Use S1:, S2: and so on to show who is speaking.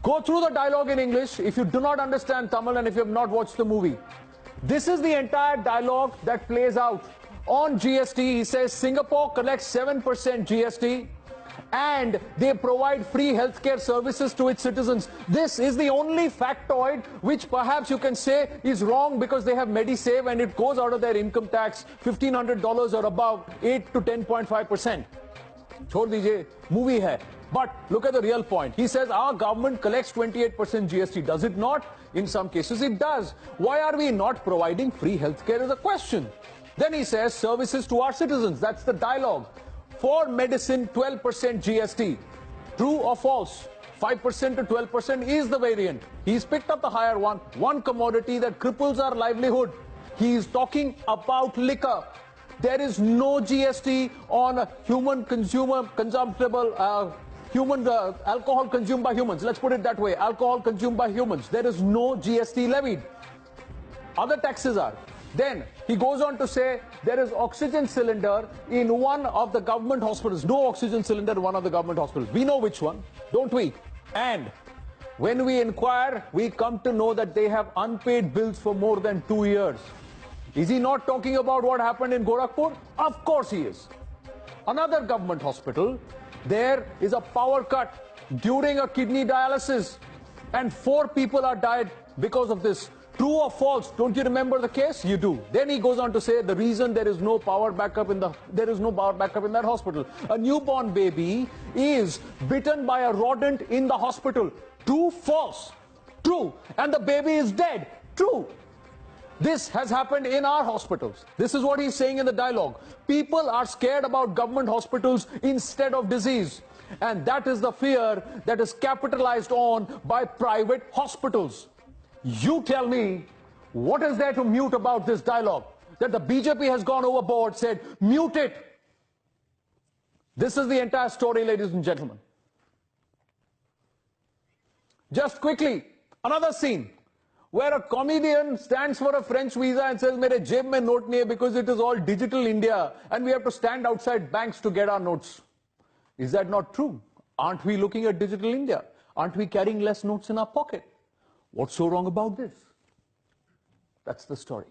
S1: Go through the dialogue in English if you do not understand Tamil and if you have not watched the movie. This is the entire dialogue that plays out. On GST, he says Singapore collects 7% GST and they provide free healthcare services to its citizens. This is the only factoid which perhaps you can say is wrong because they have MediSave and it goes out of their income tax $1,500 or above 8 to 10.5%. छोड़ दीजिए, movie है. But look at the real point. He says our government collects 28% GST. Does it not? In some cases it does. Why are we not providing free healthcare is a question. Then he says services to our citizens. That's the dialogue. For medicine, 12% GST. True or false? 5% to 12% is the variant. He's picked up the higher one commodity that cripples our livelihood. He's talking about liquor. There is no GST on human consumptible alcohol consumed by humans. Let's put it that way. Alcohol consumed by humans. There is no GST levied. Other taxes are. Then he goes on to say there is oxygen cylinder in one of the government hospitals. No oxygen cylinder in one of the government hospitals. We know which one, don't we? And when we inquire, we come to know that they have unpaid bills for more than 2 years. Is he not talking about what happened in Gorakhpur? Of course he is. Another government hospital, there is a power cut during a kidney dialysis and 4 people are died because of this. True or false? Don't you remember the case? You do. Then he goes on to say the reason there is no power backup in that hospital. A newborn baby is bitten by a rodent in the hospital. True, false? True. And the baby is dead. True. This has happened in our hospitals. This is what he's saying in the dialogue. People are scared about government hospitals instead of disease. And that is the fear that is capitalized on by private hospitals. You tell me, what is there to mute about this dialogue? That the BJP has gone overboard, said, mute it. This is the entire story, ladies and gentlemen. Just quickly, another scene where a comedian stands for a French visa and says, "Mere jeb mein note nahi hai," because it is all digital India and we have to stand outside banks to get our notes. Is that not true? Aren't we looking at digital India? Aren't we carrying less notes in our pocket? What's so wrong about this? That's the story.